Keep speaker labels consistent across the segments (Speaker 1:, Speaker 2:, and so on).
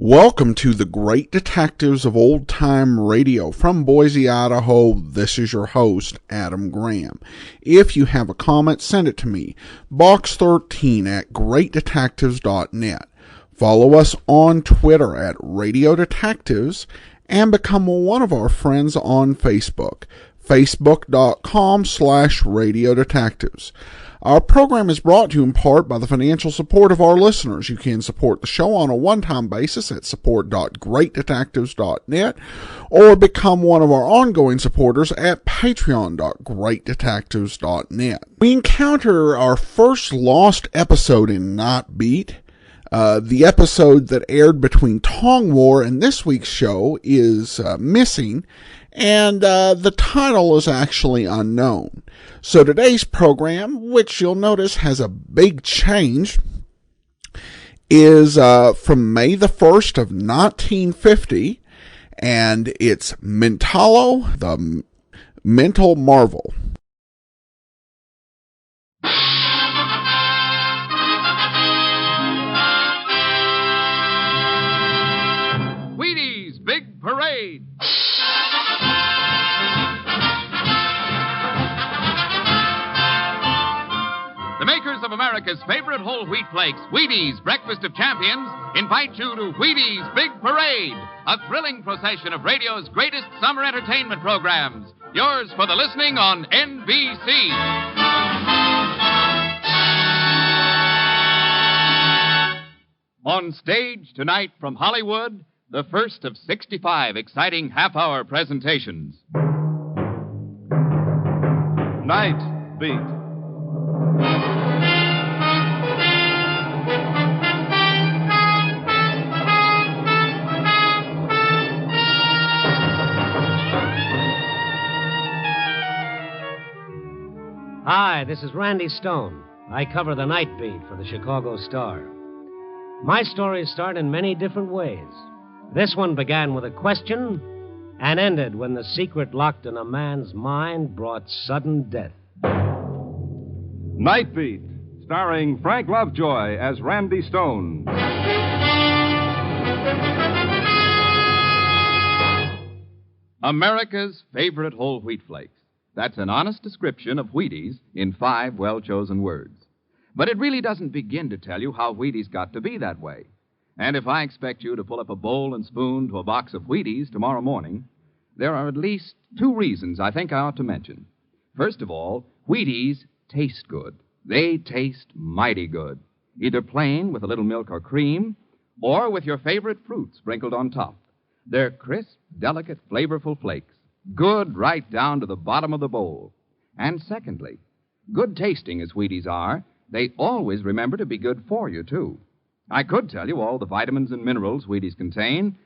Speaker 1: Welcome to the Great Detectives of Old Time Radio. From Boise, Idaho, this is your host, Adam Graham. If you have a comment, send it to me, box13@greatdetectives.net. Follow us on Twitter at Radio Detectives and become one of our friends on Facebook, facebook.com/Radio Detectives. Our program is brought to you in part by the financial support of our listeners. You can support the show on a one-time basis at support.greatdetectives.net or become one of our ongoing supporters at patreon.greatdetectives.net. We encounter our first lost episode in Night Beat. The episode that aired between Tong War and this week's show is missing, and the title is actually unknown. So today's program, which you'll notice has a big change, is from May the 1st of 1950, and it's Mentallo, the Mental Marvel.
Speaker 2: Wheaties Big Parade. The makers of America's favorite whole wheat flakes, Wheaties, Breakfast of Champions, invite you to Wheaties Big Parade, a thrilling procession of radio's greatest summer entertainment programs. Yours for the listening on NBC. On stage tonight from Hollywood, the first of 65 exciting half-hour presentations.
Speaker 3: Night Beat.
Speaker 4: Hi, this is Randy Stone. I cover the Night Beat for the Chicago Star. My stories start in many different ways. This one began with a question and ended when the secret locked in a man's mind brought sudden death.
Speaker 3: Night Beat, starring Frank Lovejoy as Randy Stone.
Speaker 2: America's favorite whole wheat flakes. That's an honest description of Wheaties in 5 well-chosen words. But it really doesn't begin to tell you how Wheaties got to be that way. And if I expect you to pull up a bowl and spoon to a box of Wheaties tomorrow morning, there are at least 2 reasons I think I ought to mention. First of all, Wheaties taste good. They taste mighty good, either plain with a little milk or cream, or with your favorite fruit sprinkled on top. They're crisp, delicate, flavorful flakes, good right down to the bottom of the bowl. And secondly, good tasting as Wheaties are, they always remember to be good for you, too. I could tell you all the vitamins and minerals Wheaties contain,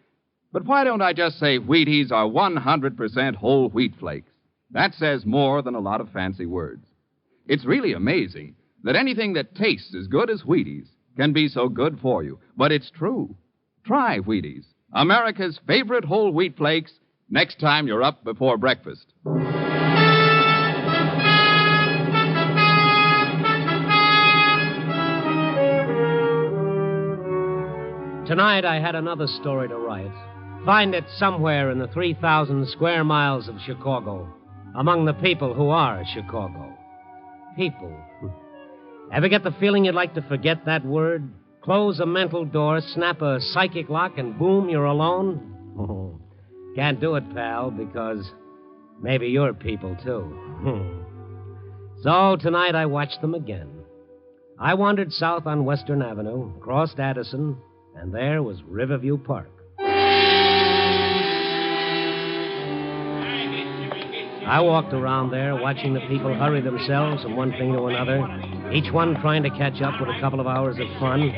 Speaker 2: but why don't I just say Wheaties are 100% whole wheat flakes? That says more than a lot of fancy words. It's really amazing that anything that tastes as good as Wheaties can be so good for you. But it's true. Try Wheaties, America's favorite whole wheat flakes, next time you're up before breakfast.
Speaker 4: Tonight I had another story to write. Find it somewhere in the 3,000 square miles of Chicago, among the people who are Chicago. People. Ever get the feeling you'd like to forget that word? Close a mental door, snap a psychic lock, and boom, you're alone? Can't do it, pal, because maybe you're people, too. So tonight I watched them again. I wandered south on Western Avenue, crossed Addison, and there was Riverview Park. I walked around there, watching the people hurry themselves from one thing to another, each one trying to catch up with a couple of hours of fun.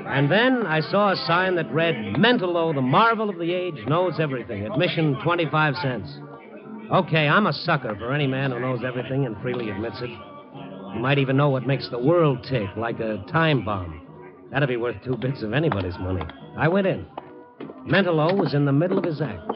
Speaker 4: And then I saw a sign that read, Mentallo, the marvel of the age, knows everything. Admission 25 cents. Okay, I'm a sucker for any man who knows everything and freely admits it. He might even know what makes the world tick, like a time bomb. That'd be worth 2 bits of anybody's money. I went in. Mentallo was in the middle of his act.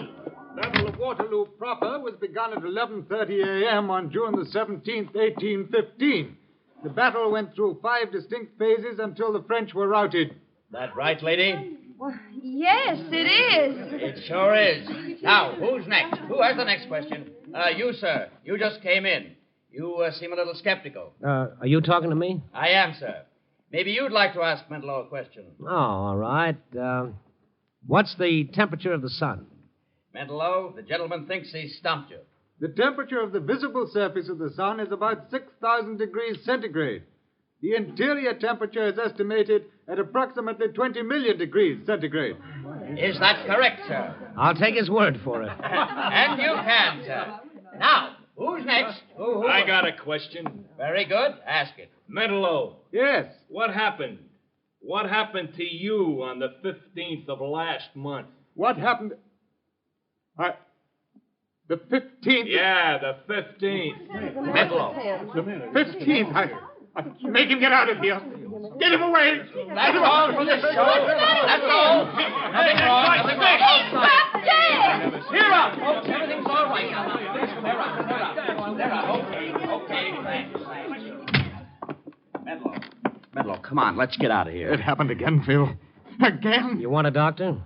Speaker 5: Battle of Waterloo proper was begun at 11:30 a.m. on June the 17th, 1815. The battle went through 5 distinct phases until the French were routed.
Speaker 6: That right, lady?
Speaker 7: Well, yes, it is.
Speaker 6: It sure is. Now, who's next? Who has the next question? You, sir. You just came in. You seem a little skeptical.
Speaker 4: Are you talking to me?
Speaker 6: I am, sir. Maybe you'd like to ask Mentallo a question.
Speaker 4: Oh, all right. What's the temperature of the sun?
Speaker 6: Mentallo, the gentleman thinks he's stumped you.
Speaker 5: The temperature of the visible surface of the sun is about 6,000 degrees centigrade. The interior temperature is estimated at approximately 20 million degrees centigrade.
Speaker 6: Is that correct, sir?
Speaker 4: I'll take his word for it.
Speaker 6: And you can, sir. Now, who's next? Who?
Speaker 8: I got a question.
Speaker 6: Very good. Ask it.
Speaker 8: Mentallo,
Speaker 5: Yes.
Speaker 8: what happened? What happened to you on the 15th of last month?
Speaker 5: What happened? The 15th?
Speaker 8: Yeah, the 15th.
Speaker 6: Mentallo.
Speaker 5: The 15th. Make him get out of here. Get him away.
Speaker 6: That's all for this show. That's all. Nothing wrong. Nothing wrong.
Speaker 7: Stop dead!
Speaker 6: Cheer up, folks. Everything's all right now. They're out. Okay. Thanks. Mentallo, come on. Let's get out of here.
Speaker 5: It happened again, Phil. Again?
Speaker 4: You want a doctor?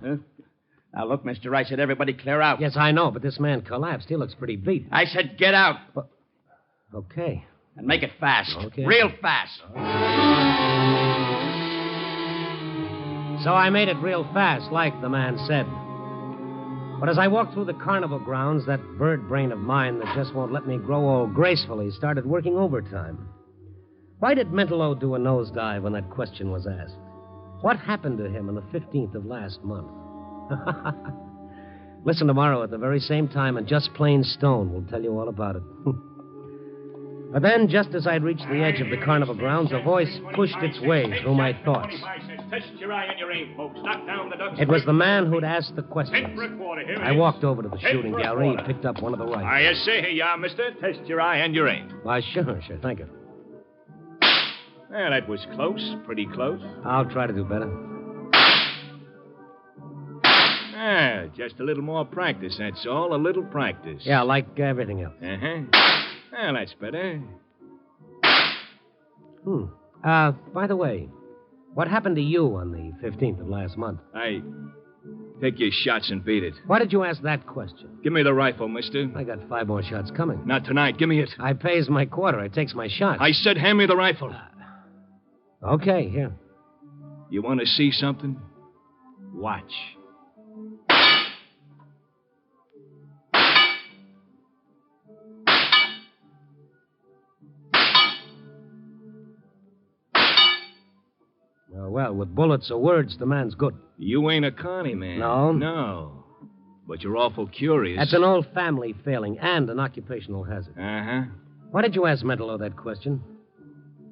Speaker 6: Now, look, mister, I said everybody clear out.
Speaker 4: Yes, I know, but this man collapsed. He looks pretty beat.
Speaker 6: I said get out.
Speaker 4: Okay.
Speaker 6: And make it fast.
Speaker 4: Okay.
Speaker 6: Real fast.
Speaker 4: So I made it real fast, like the man said. But as I walked through the carnival grounds, that bird brain of mine that just won't let me grow old gracefully started working overtime. Why did Mentallo do a nosedive when that question was asked? What happened to him on the 15th of last month? Listen tomorrow at the very same time, and Just Plain Stone will tell you all about it. But then, just as I'd reached the edge of the carnival grounds, a voice pushed its way through my thoughts.
Speaker 8: Test your eye and your aim, folks. Knock down the ducks.
Speaker 4: It was the man who'd asked the questions. I walked over to the shooting gallery and picked up one of the rifles.
Speaker 8: I say, here you are, mister. Test your eye and your aim.
Speaker 4: Why, sure, thank you.
Speaker 8: Well, that was close. Pretty close.
Speaker 4: I'll try to do better.
Speaker 8: Just a little more practice, that's all. A little practice.
Speaker 4: Yeah, like everything else.
Speaker 8: Well, that's better.
Speaker 4: By the way, what happened to you on the 15th of last month?
Speaker 8: Take your shots and beat it.
Speaker 4: Why did you ask that question?
Speaker 8: Give me the rifle, mister.
Speaker 4: I got 5 more shots coming.
Speaker 8: Not tonight. Give me it.
Speaker 4: I pays my quarter. I takes my shot.
Speaker 8: I said hand me the rifle.
Speaker 4: Okay, here.
Speaker 8: You want to see something? Watch.
Speaker 4: Well, with bullets or words, the man's good.
Speaker 8: You ain't a carny man.
Speaker 4: No?
Speaker 8: No. But you're awful curious.
Speaker 4: That's an old family failing and an occupational hazard. Why did you ask Mentallo that question?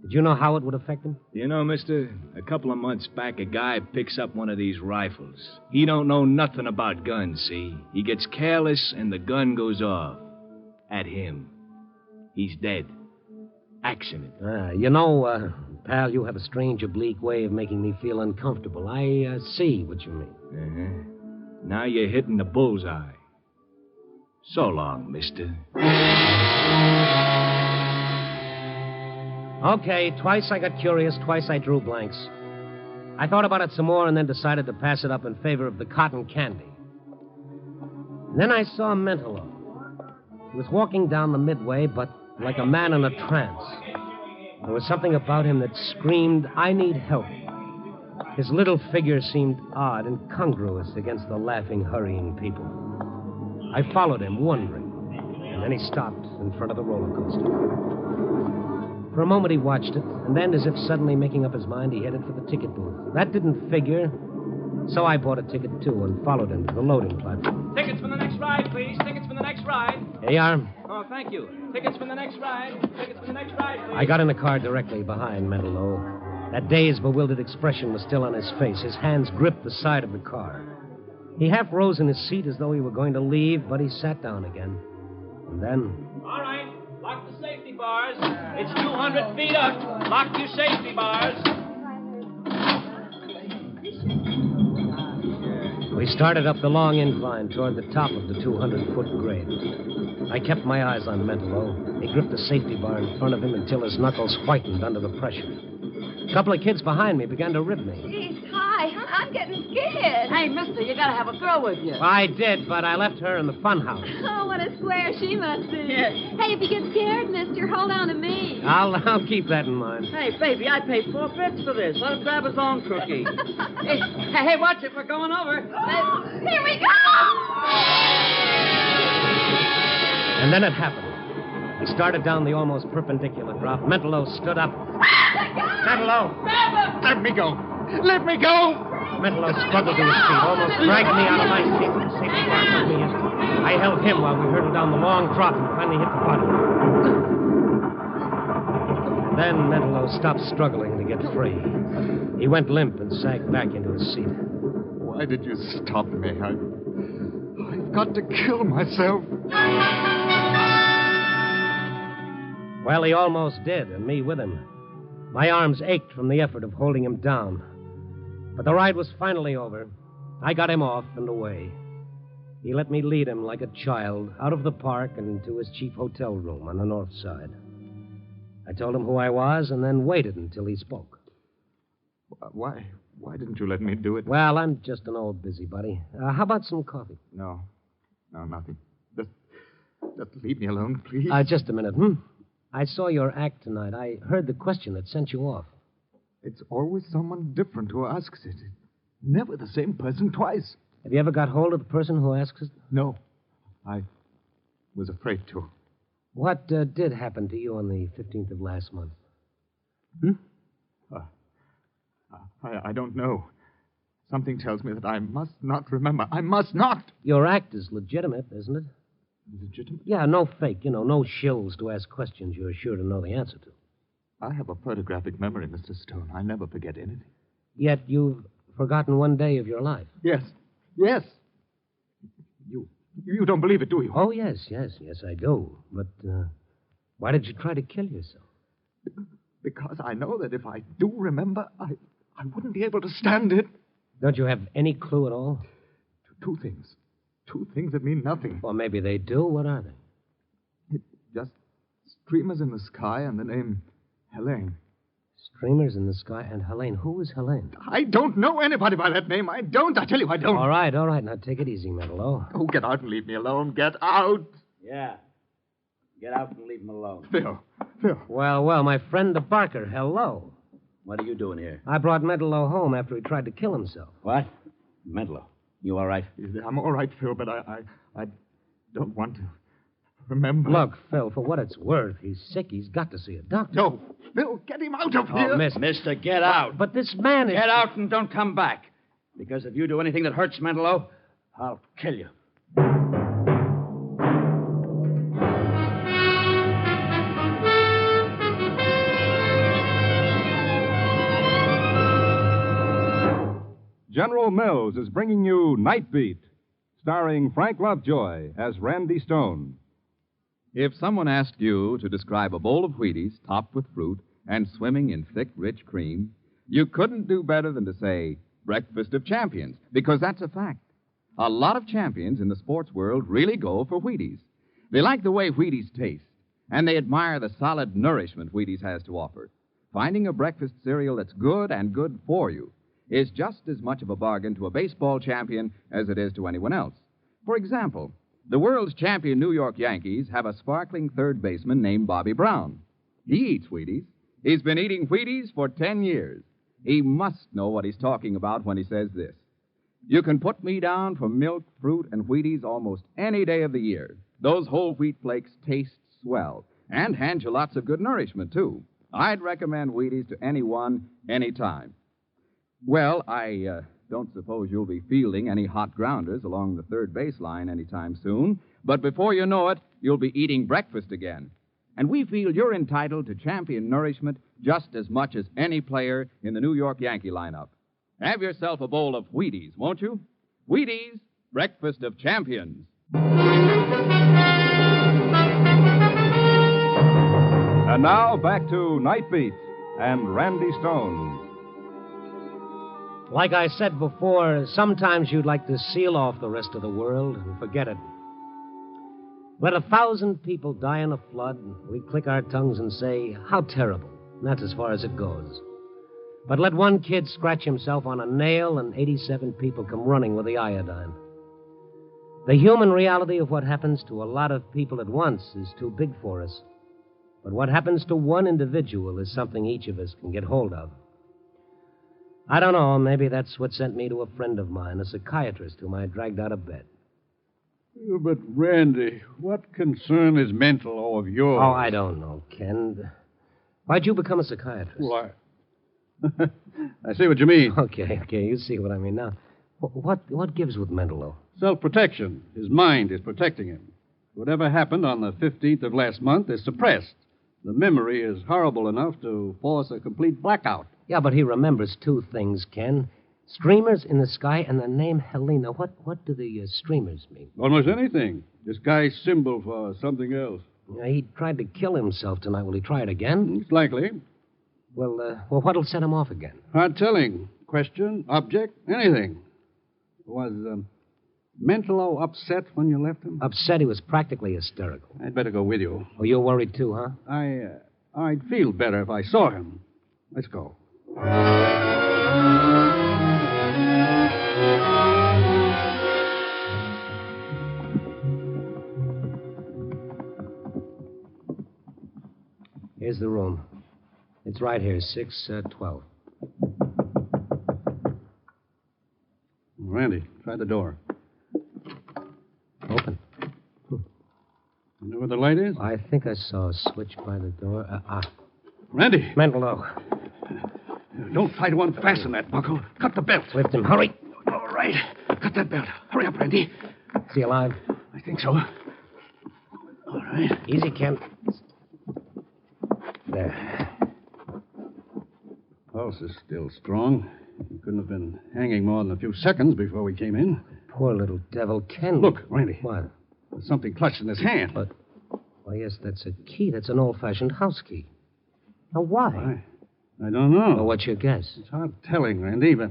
Speaker 4: Did you know how it would affect him?
Speaker 8: You know, mister, a couple of months back, a guy picks up one of these rifles. He don't know nothing about guns, see? He gets careless and the gun goes off. At him. He's dead. Accident.
Speaker 4: Pal, you have a strange, oblique way of making me feel uncomfortable. I see what you mean.
Speaker 8: Now you're hitting the bullseye. So long, mister.
Speaker 4: Okay, twice I got curious, twice I drew blanks. I thought about it some more and then decided to pass it up in favor of the cotton candy. And then I saw Mentallo. He was walking down the midway, but like a man in a trance. There was something about him that screamed, I need help. His little figure seemed odd, incongruous against the laughing, hurrying people. I followed him, wondering, and then he stopped in front of the roller coaster. For a moment he watched it, and then, as if suddenly making up his mind, he headed for the ticket booth. That didn't figure, so I bought a ticket, too, and followed him to the loading platform.
Speaker 9: Tickets for the next ride, please. Tickets for the next ride.
Speaker 4: Here you are.
Speaker 9: Oh, thank you. Tickets for the next ride. Tickets for the next ride, please.
Speaker 4: I got in the car directly behind Mentallo. That dazed, bewildered expression was still on his face. His hands gripped the side of the car. He half rose in his seat as though he were going to leave, but he sat down again. And then...
Speaker 9: All right. Lock the safety bars. It's 200 feet up. Lock your safety bars.
Speaker 4: We started up the long incline toward the top of the 200-foot grade. I kept my eyes on Mentallo. He gripped the safety bar in front of him until his knuckles whitened under the pressure. A couple of kids behind me began to rib me.
Speaker 7: He's high. I'm getting scared.
Speaker 10: Hey, mister, you gotta have a girl with you.
Speaker 4: I did, but I left her in the funhouse.
Speaker 7: Oh, what a square she must be.
Speaker 10: Yeah.
Speaker 7: Hey, if you get scared, mister, hold on to me.
Speaker 4: I'll keep that in mind.
Speaker 10: Hey, baby, I paid 4 bits for this. Let him grab his own cookie. hey, watch it. We're going over.
Speaker 7: Here we go!
Speaker 4: And then it happened. We started down the almost perpendicular drop. Mentallo stood up. Mentallo!
Speaker 1: Let me go. Let me go.
Speaker 4: Mentallo struggled to his feet, almost dragged me out of my seat when the safety bar took me in. I held him while we hurtled down the long drop and finally hit the bottom. And then Mentallo stopped struggling to get free. He went limp and sagged back into his seat.
Speaker 5: Why did you stop me? I've got to kill myself.
Speaker 4: Well, he almost did, and me with him. My arms ached from the effort of holding him down. But the ride was finally over. I got him off and away. He let me lead him like a child out of the park and to his cheap hotel room on the north side. I told him who I was and then waited until he spoke.
Speaker 5: Why didn't you let me do it?
Speaker 4: Well, I'm just an old busybody. How about some coffee?
Speaker 5: No, nothing. Just leave me alone, please.
Speaker 4: Just a minute, I saw your act tonight. I heard the question that sent you off.
Speaker 5: It's always someone different who asks it. Never the same person twice.
Speaker 4: Have you ever got hold of the person who asks it?
Speaker 5: No. I was afraid to.
Speaker 4: What did happen to you on the 15th of last month?
Speaker 5: I don't know. Something tells me that I must not remember. I must not.
Speaker 4: Your act is legitimate, isn't it?
Speaker 5: Legitimate?
Speaker 4: Yeah, no fake. No shills to ask questions you're sure to know the answer to.
Speaker 5: I have a photographic memory, Mr. Stone. I never forget anything.
Speaker 4: Yet you've forgotten one day of your life.
Speaker 5: Yes. You don't believe it, do you?
Speaker 4: Oh, yes, I do. But why did you try to kill yourself?
Speaker 5: Because I know that if I do remember, I wouldn't be able to stand it.
Speaker 4: Don't you have any clue at all?
Speaker 5: Two things. Two things that mean nothing.
Speaker 4: Well, maybe they do. What are they?
Speaker 5: It's just streamers in the sky and the name Helene.
Speaker 4: Streamers in the sky and Helene. Who is Helene?
Speaker 5: I don't know anybody by that name. I don't. I tell you, I don't.
Speaker 4: All right. Now take it easy, Mentallo.
Speaker 5: Oh, get out and leave me alone. Get out.
Speaker 6: Yeah. Get out and leave him alone.
Speaker 5: Phil.
Speaker 4: Well, my friend the Barker, hello.
Speaker 6: What are you doing here?
Speaker 4: I brought Mentallo home after he tried to kill himself.
Speaker 6: What? Mentallo. You all right?
Speaker 5: I'm all right, Phil, but I don't want to remember.
Speaker 4: Look, Phil, for what it's worth, he's sick. He's got to see a doctor.
Speaker 5: No, Phil, get him out of here.
Speaker 4: Oh,
Speaker 6: Mister, get out.
Speaker 4: But this man is...
Speaker 6: Get out and don't come back. Because if you do anything that hurts Mentallo, I'll kill you.
Speaker 3: General Mills is bringing you Night Beat, starring Frank Lovejoy as Randy Stone.
Speaker 2: If someone asked you to describe a bowl of Wheaties topped with fruit and swimming in thick, rich cream, you couldn't do better than to say breakfast of champions, because that's a fact. A lot of champions in the sports world really go for Wheaties. They like the way Wheaties taste, and they admire the solid nourishment Wheaties has to offer. Finding a breakfast cereal that's good and good for you is just as much of a bargain to a baseball champion as it is to anyone else. For example, the world's champion New York Yankees have a sparkling third baseman named Bobby Brown. He eats Wheaties. He's been eating Wheaties for 10 years. He must know what he's talking about when he says this. You can put me down for milk, fruit, and Wheaties almost any day of the year. Those whole wheat flakes taste swell and hand you lots of good nourishment, too. I'd recommend Wheaties to anyone, anytime. Well, I don't suppose you'll be fielding any hot grounders along the third base line anytime soon, but before you know it, you'll be eating breakfast again. And we feel you're entitled to champion nourishment just as much as any player in the New York Yankee lineup. Have yourself a bowl of Wheaties, won't you? Wheaties, breakfast of champions.
Speaker 3: And now back to Night Beat and Randy Stone.
Speaker 4: Like I said before, sometimes you'd like to seal off the rest of the world and forget it. Let 1,000 people die in a flood, we click our tongues and say, how terrible. And that's as far as it goes. But let one kid scratch himself on a nail, and 87 people come running with the iodine. The human reality of what happens to a lot of people at once is too big for us. But what happens to one individual is something each of us can get hold of. I don't know, maybe that's what sent me to a friend of mine, a psychiatrist whom I dragged out of bed.
Speaker 11: But, Randy, what concern is Mentallo of yours?
Speaker 4: Oh, I don't know, Ken. Why'd you become a psychiatrist?
Speaker 11: Well, I see what you mean.
Speaker 4: Okay, you see what I mean now. What gives with Mentallo?
Speaker 11: Self-protection. His mind is protecting him. Whatever happened on the 15th of last month is suppressed. The memory is horrible enough to force a complete blackout.
Speaker 4: Yeah, but he remembers two things, Ken. Streamers in the sky and the name Helena. What do the streamers mean?
Speaker 11: Almost anything. This guy's symbol for something else.
Speaker 4: Yeah, he tried to kill himself tonight. Will he try it again?
Speaker 11: It's likely.
Speaker 4: Well, what'll set him off again?
Speaker 11: Hard telling. Question, object, anything. Was Mentallo upset when you left him?
Speaker 4: Upset? He was practically hysterical.
Speaker 11: I'd better go with you.
Speaker 4: Oh, you're worried too, huh?
Speaker 11: I'd feel better if I saw him. Let's go.
Speaker 4: Here's the room. It's right here, 612.
Speaker 11: Randy, try the door.
Speaker 4: Open.
Speaker 11: You know where the light is?
Speaker 4: I think I saw a switch by the door.
Speaker 11: Randy!
Speaker 4: Mentallo.
Speaker 11: Don't try to unfasten that buckle. Cut the belt.
Speaker 4: Lift him. Hurry.
Speaker 11: All right. Cut that belt. Hurry up, Randy.
Speaker 4: Is he alive?
Speaker 11: I think so. All right.
Speaker 4: Easy, Ken. There.
Speaker 11: Pulse is still strong. He couldn't have been hanging more than a few seconds before we came in.
Speaker 4: Poor little devil. Ken.
Speaker 11: Look, Randy.
Speaker 4: What?
Speaker 11: There's something clutched in his hand.
Speaker 4: But, well, yes, that's a key. That's an old-fashioned house key. Now, why?
Speaker 11: I don't know.
Speaker 4: Well, what's your guess?
Speaker 11: It's hard telling, Randy, but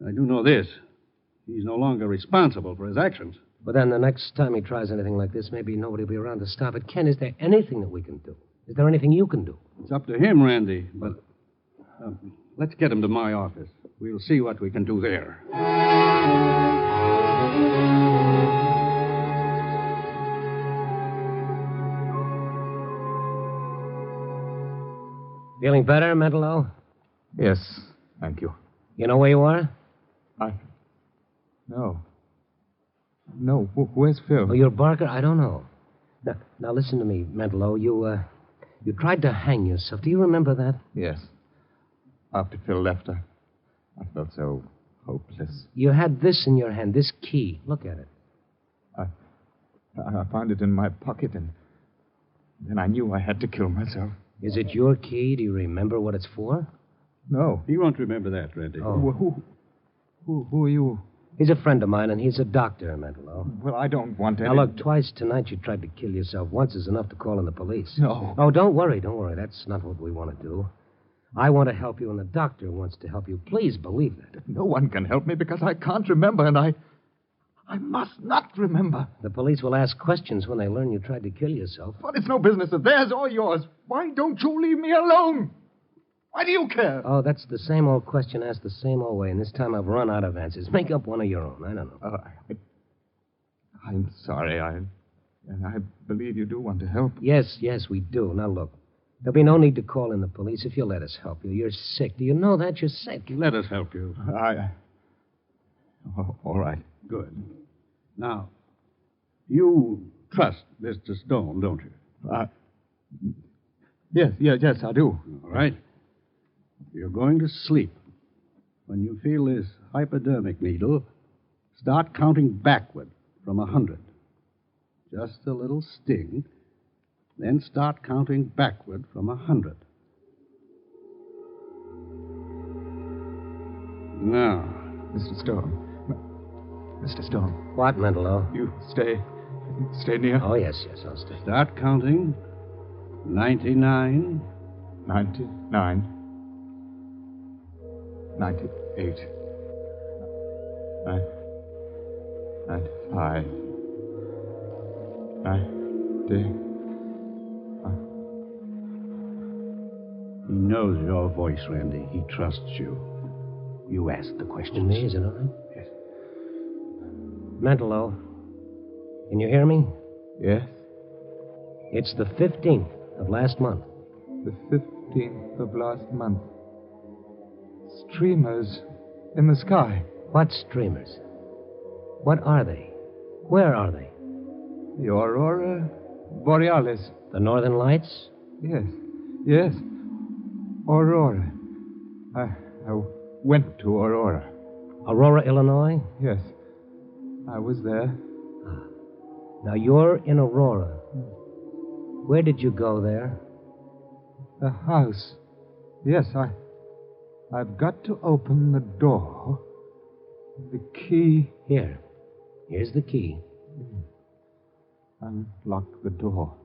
Speaker 11: I do know this. He's no longer responsible for his actions.
Speaker 4: But then the next time he tries anything like this, maybe nobody will be around to stop it. Ken, is there anything that we can do? Is there anything you can do?
Speaker 11: It's up to him, Randy, but let's get him to my office. We'll see what we can do there.
Speaker 4: Feeling better, Mentallo?
Speaker 12: Yes, thank you.
Speaker 4: You know where you are?
Speaker 12: No. No, where's Phil?
Speaker 4: Oh, you're Barker? I don't know. Now listen to me, Mentallo. You tried to hang yourself. Do you remember that?
Speaker 12: Yes. After Phil left, I felt so hopeless.
Speaker 4: You had this in your hand, this key. Look at it.
Speaker 12: I found it in my pocket, and then I knew I had to kill myself.
Speaker 4: Is it your key? Do you remember what it's for?
Speaker 12: No.
Speaker 11: He won't remember that, Randy.
Speaker 4: Oh.
Speaker 12: Who are you?
Speaker 4: He's a friend of mine, and he's a doctor, Mentallo.
Speaker 12: Well, I don't want any...
Speaker 4: Now, look, twice tonight you tried to kill yourself. Once is enough to call in the police.
Speaker 12: No.
Speaker 4: Oh, don't worry. That's not what we want to do. I want to help you, and the doctor wants to help you. Please believe that.
Speaker 12: No one can help me because I can't remember, and I must not remember.
Speaker 4: The police will ask questions when they learn you tried to kill yourself.
Speaker 12: But it's no business of theirs or yours. Why don't you leave me alone? Why do you care?
Speaker 4: Oh, that's the same old question asked the same old way, and this time I've run out of answers. Make up one of your own. I don't know.
Speaker 12: I'm sorry. And I believe you do want to help.
Speaker 4: Yes, we do. Now, look. There'll be no need to call in the police if you'll let us help you. You're sick. Do you know that? You're sick.
Speaker 11: Let us help you.
Speaker 12: All right.
Speaker 11: Good. Now, you trust Mr. Stone, don't you?
Speaker 12: Yes, I do.
Speaker 11: All right. You're going to sleep. When you feel this hypodermic needle, start counting backward from 100. Just a little sting. Then start counting backward from 100. Now.
Speaker 12: Mr. Stone. Mr. Stone.
Speaker 4: What, Mentallo?
Speaker 12: You stay near?
Speaker 4: Oh, yes, I'll stay.
Speaker 11: Start counting. 99.
Speaker 12: 99. 98. 95. 90.
Speaker 11: No. knows your voice, Randy. He trusts you. You ask the questions.
Speaker 4: Me, is it all right?
Speaker 11: Yes.
Speaker 4: Mentallo, can you hear me?
Speaker 12: Yes?
Speaker 4: It's the 15th of last month.
Speaker 12: The 15th of last month. Streamers in the sky.
Speaker 4: What streamers? What are they? Where are they?
Speaker 12: The Aurora Borealis.
Speaker 4: The Northern Lights?
Speaker 12: Yes. Yes. Aurora. I went to Aurora.
Speaker 4: Aurora, Illinois?
Speaker 12: Yes. I was there.
Speaker 4: Now, you're in Aurora. Where did you go there?
Speaker 12: The house. Yes, I've got to open the door. The key.
Speaker 4: Here. Here's the key.
Speaker 12: Unlock the door.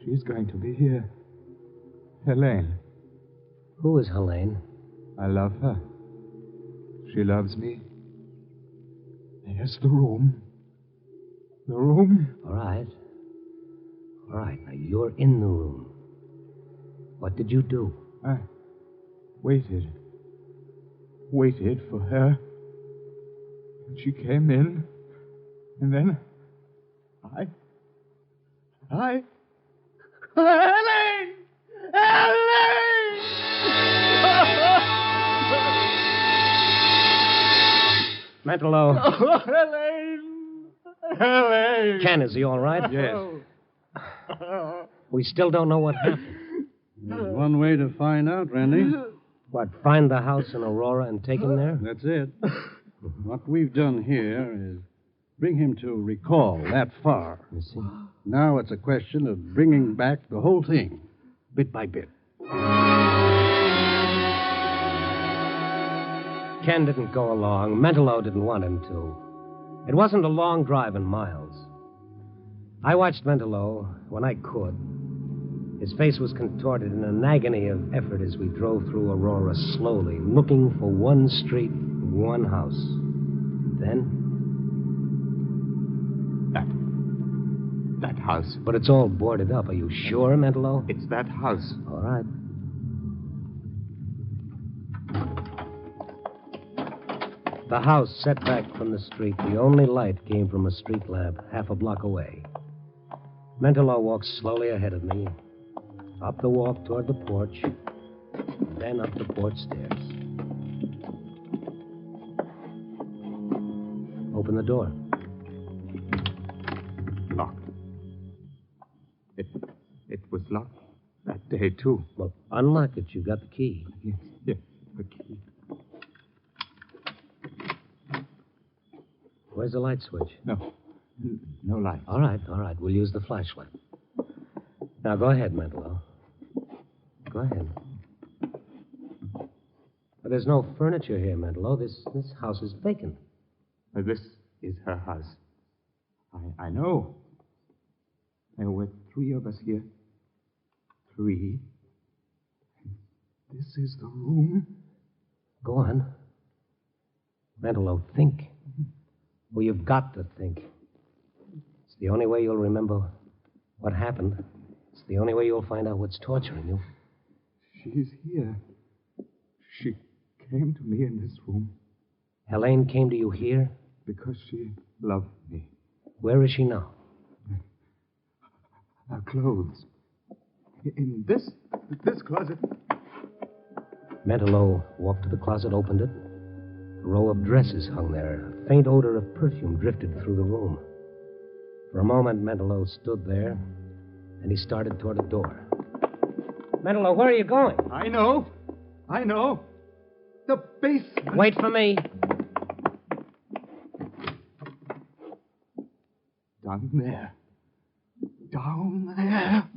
Speaker 12: She's going to be here. Helene.
Speaker 4: Who is Helene?
Speaker 12: I love her. She loves me. There's the room. The room.
Speaker 4: All right. All right, now you're in the room. What did you do?
Speaker 12: I waited. Waited for her. And she came in. And then Helene! Helene!
Speaker 4: Mentallo.
Speaker 12: Oh, Helene! Helene!
Speaker 4: Ken, is he all right?
Speaker 12: Yes.
Speaker 4: We still don't know what happened.
Speaker 11: There's one way to find out, Randy.
Speaker 4: What, find the house in Aurora and take him there?
Speaker 11: That's it. What we've done here is bring him to recall that far.
Speaker 4: You see?
Speaker 11: Now it's a question of bringing back the whole thing, bit by bit.
Speaker 4: Ken didn't go along. Mentallo didn't want him to. It wasn't a long drive in miles. I watched Mentallo when I could. His face was contorted in an agony of effort as we drove through Aurora slowly, looking for one street, one house. Then...
Speaker 12: That house.
Speaker 4: But it's all boarded up. Are you sure, Mentallo?
Speaker 12: It's that house.
Speaker 4: All right. The house set back from the street. The only light came from a street lamp half a block away. Mentallo walked slowly ahead of me, up the walk toward the porch, then up the porch stairs. Open the door.
Speaker 12: Locked. It was locked that day, too.
Speaker 4: Well, unlock it. You got the key.
Speaker 12: Yes, the key.
Speaker 4: Where's the light switch?
Speaker 12: No light.
Speaker 4: All right. We'll use the flashlight. Now, go ahead, Mentallo. Go ahead. But there's no furniture here, Mentallo. This house is vacant.
Speaker 12: This is her house. I know. There were 3 of us here. 3. This is the room.
Speaker 4: Go on. Mentallo, think. Well, you've got to think. It's the only way you'll remember what happened. It's the only way you'll find out what's torturing you.
Speaker 12: She's here. She came to me in this room.
Speaker 4: Helene came to you here?
Speaker 12: Because she loved me.
Speaker 4: Where is she now?
Speaker 12: Her clothes. In this closet.
Speaker 4: Mentallo walked to the closet, opened it. A row of dresses hung there. A faint odor of perfume drifted through the room. For a moment, Mentallo stood there, and he started toward a door. Mentallo, where are you going?
Speaker 12: I know. The basement.
Speaker 4: Wait for me.
Speaker 12: Down there. Down there.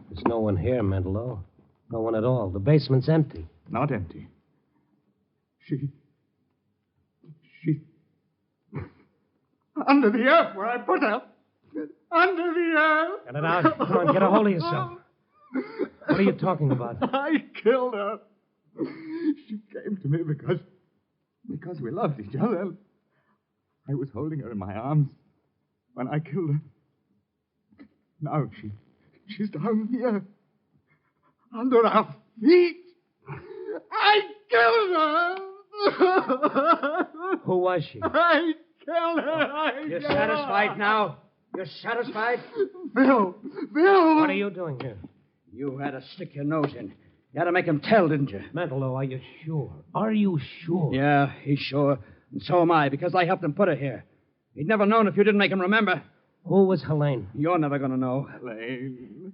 Speaker 4: There's no one here, Mentallo. No one at all. The basement's empty.
Speaker 12: Not empty. She... Under the earth where I put her. Under the earth.
Speaker 4: Get it out. Come on, get a hold of yourself. What are you talking about?
Speaker 12: I killed her. She came to me because we loved each other. I was holding her in my arms when I killed her. Now she's down here. Under our feet. I killed her!
Speaker 4: Who was she?
Speaker 12: I killed her!
Speaker 10: You're satisfied now? You're satisfied?
Speaker 12: Bill!
Speaker 4: What are you doing here?
Speaker 10: You had to stick your nose in. You had to make him tell, didn't you?
Speaker 4: Mentallo, are you sure? Are you sure?
Speaker 10: Yeah, he's sure. And so am I, because I helped him put her here. He'd never known if you didn't make him remember.
Speaker 4: Who was Helene?
Speaker 10: You're never going to know.
Speaker 12: Helene.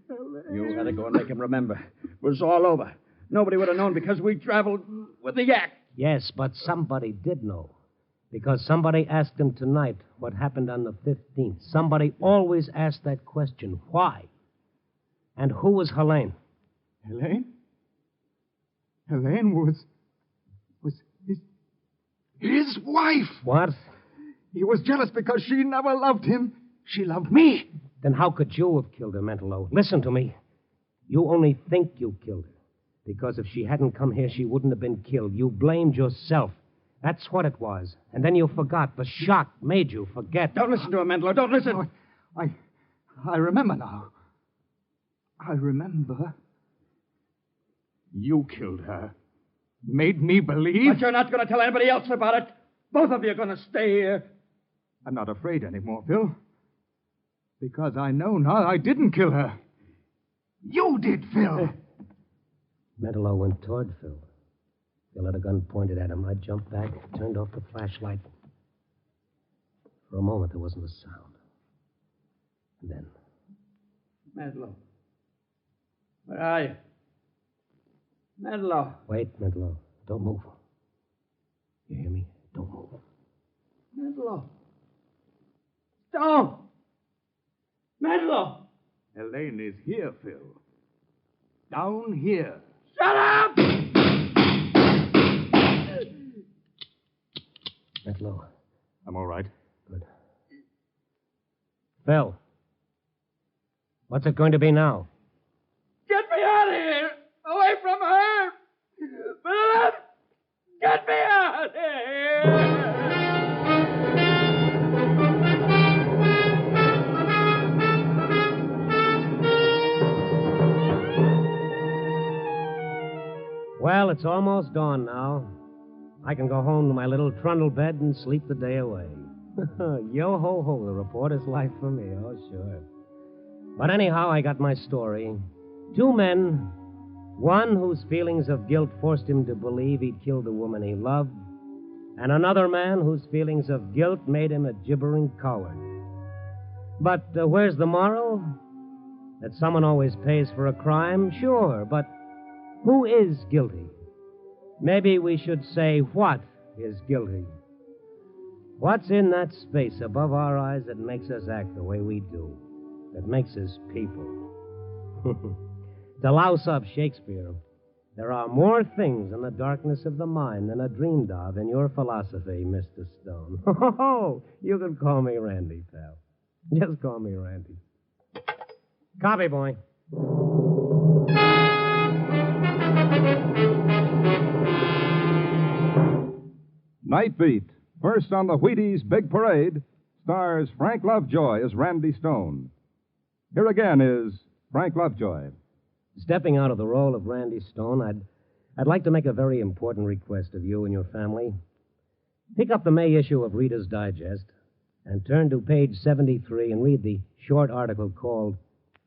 Speaker 10: You had to go and make him remember. It was all over. Nobody would have known because we traveled with the yak.
Speaker 4: Yes, but somebody did know. Because somebody asked him tonight what happened on the 15th. Somebody always asked that question. Why? And who was Helene?
Speaker 12: Helene? Helene was his wife.
Speaker 4: What?
Speaker 12: He was jealous because she never loved him. She loved me.
Speaker 4: Then how could you have killed her, Mentallo? Listen to me. You only think you killed her. Because if she hadn't come here, she wouldn't have been killed. You blamed yourself. That's what it was. And then you forgot. The shock made you forget.
Speaker 10: Don't listen to him, Mentallo. Don't listen.
Speaker 12: No, I remember now. I remember. You killed her. Made me believe.
Speaker 10: But you're not going to tell anybody else about it. Both of you are going to stay here.
Speaker 12: I'm not afraid anymore, Phil. Because I know now I didn't kill her. You did, Phil.
Speaker 4: Mentallo went toward Phil. Phil had a gun pointed at him. I jumped back, turned off the flashlight. For a moment, there wasn't a sound. And then...
Speaker 10: Mentallo. Where are you? Mentallo.
Speaker 4: Wait, Mentallo. Don't move. You hear me? Don't move.
Speaker 10: Mentallo. Don't. Mentallo.
Speaker 12: Helene is here, Phil. Down here.
Speaker 10: Shut up!
Speaker 4: Mentallo.
Speaker 12: I'm all right.
Speaker 4: Good. Phil. What's it going to be now?
Speaker 10: Get me out of here! Away from her! Philip! Get me out of here!
Speaker 4: Well, it's almost dawn now. I can go home to my little trundle bed and sleep the day away. Yo ho ho, the reporter's life for me, oh sure. But anyhow, I got my story. Two men, one whose feelings of guilt forced him to believe he'd killed the woman he loved, and another man whose feelings of guilt made him a gibbering coward. But where's the moral? That someone always pays for a crime? Sure, but who is guilty? Maybe we should say, what is guilty? What's in that space above our eyes that makes us act the way we do? That makes us people? To louse up Shakespeare, there are more things in the darkness of the mind than are dreamed of in your philosophy, Mr. Stone. Oh, you can call me Randy, pal. Just call me Randy. Copy, boy.
Speaker 3: Night Beat, first on the Wheaties Big Parade, stars Frank Lovejoy as Randy Stone. Here again is Frank Lovejoy.
Speaker 4: Stepping out of the role of Randy Stone, I'd like to make a very important request of you and your family. Pick up the May issue of Reader's Digest and turn to page 73 and read the short article called,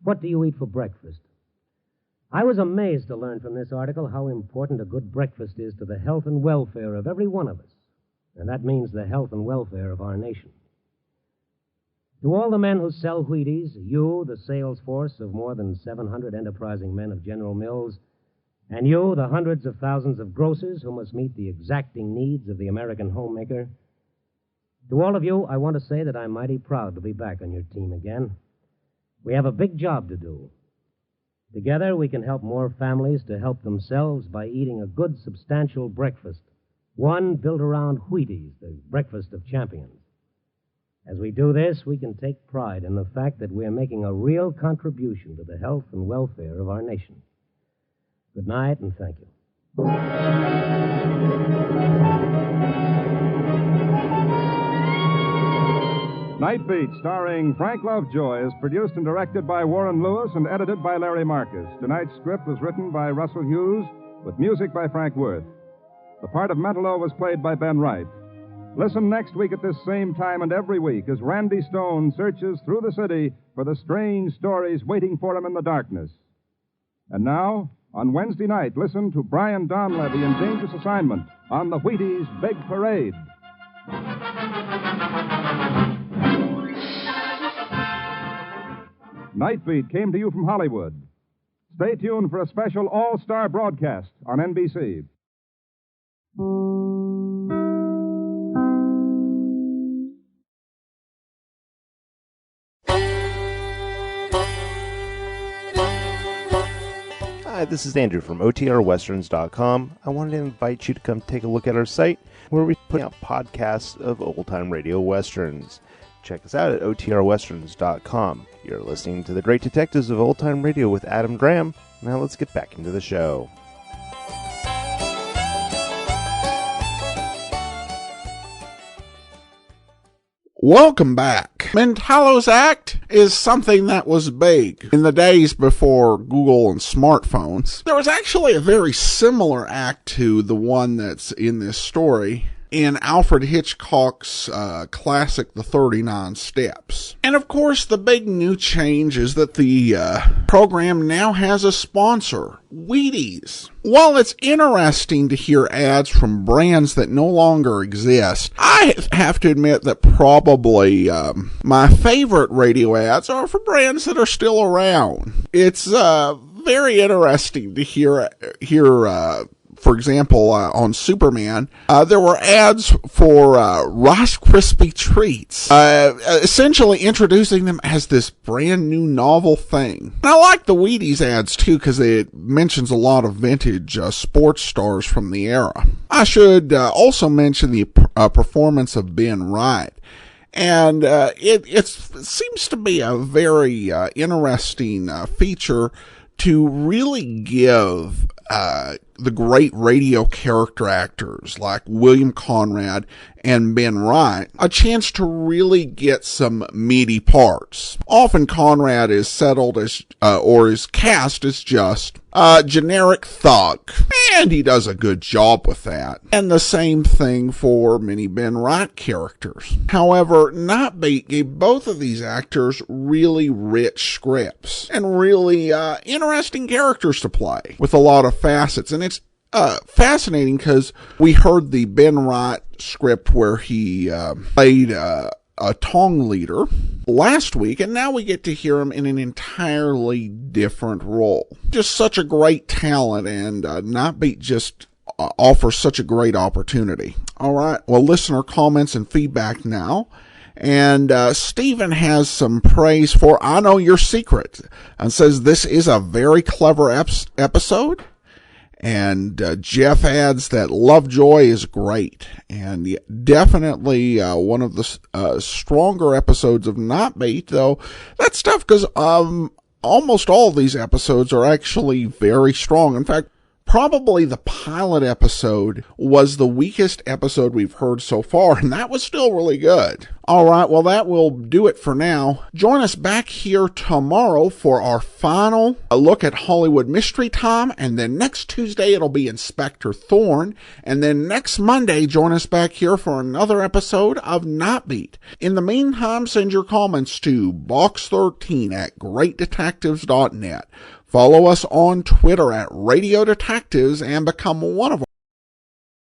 Speaker 4: What Do You Eat for Breakfast? I was amazed to learn from this article how important a good breakfast is to the health and welfare of every one of us. And that means the health and welfare of our nation. To all the men who sell Wheaties, you, the sales force of more than 700 enterprising men of General Mills, and you, the hundreds of thousands of grocers who must meet the exacting needs of the American homemaker, to all of you, I want to say that I'm mighty proud to be back on your team again. We have a big job to do. Together, we can help more families to help themselves by eating a good, substantial breakfast, one built around Wheaties, the breakfast of champions. As we do this, we can take pride in the fact that we're making a real contribution to the health and welfare of our nation. Good night, and thank you.
Speaker 3: Night Night Beat, starring Frank Lovejoy, is produced and directed by Warren Lewis and edited by Larry Marcus. Tonight's script was written by Russell Hughes, with music by Frank Worth. The part of Mentallo was played by Ben Wright. Listen next week at this same time and every week as Randy Stone searches through the city for the strange stories waiting for him in the darkness. And now, on Wednesday night, listen to Brian Donlevy in Dangerous Assignment on the Wheaties' Big Parade. Night Beat came to you from Hollywood. Stay tuned for a special all-star broadcast on NBC.
Speaker 13: Hi, this is Andrew from OTRWesterns.com. I wanted to invite you to come take a look at our site where we put out podcasts of old-time radio westerns. Check us out at OTRWesterns.com. You're listening to The Great Detectives of Old-Time Radio with Adam Graham. Now let's get back into the show.
Speaker 1: Welcome back. Mentallo's act is something that was big in the days before Google and smartphones. There was actually a very similar act to the one that's in this story in Alfred Hitchcock's classic, The 39 Steps. And of course, the big new change is that the program now has a sponsor, Wheaties. While it's interesting to hear ads from brands that no longer exist, I have to admit that probably my favorite radio ads are for brands that are still around. It's very interesting to hear for example, on Superman, there were ads for Rice Krispie treats, essentially introducing them as this brand new novel thing. And I like the Wheaties ads too, because it mentions a lot of vintage sports stars from the era. I should also mention the performance of Ben Wright. And it seems to be a very interesting feature to really give the great radio character actors like William Conrad and Ben Wright a chance to really get some meaty parts. Often Conrad is settled as, or is cast as just a generic thug, and he does a good job with that. And the same thing for many Ben Wright characters. However, Night Beat gave both of these actors really rich scripts and really interesting characters to play with a lot of facets. And it's fascinating because we heard the Ben Wright script where he played a Tong leader last week, and now we get to hear him in an entirely different role. Just such a great talent, and Night Beat just offers such a great opportunity. All right, well, listener comments and feedback now. And Stephen has some praise for I Know Your Secret and says this is a very clever episode. And Jeff adds that Lovejoy is great, and definitely one of the stronger episodes of Night Beat, though that's tough because almost all of these episodes are actually very strong. In fact, probably the pilot episode was the weakest episode we've heard so far, and that was still really good. All right, well, that will do it for now. Join us back here tomorrow for our final look at Hollywood Mystery Time, and then next Tuesday it'll be Inspector Thorne, and then next Monday join us back here for another episode of Night Beat. In the meantime, send your comments to box13@greatdetectives.net. Follow us on Twitter @Radio Detectives and become one of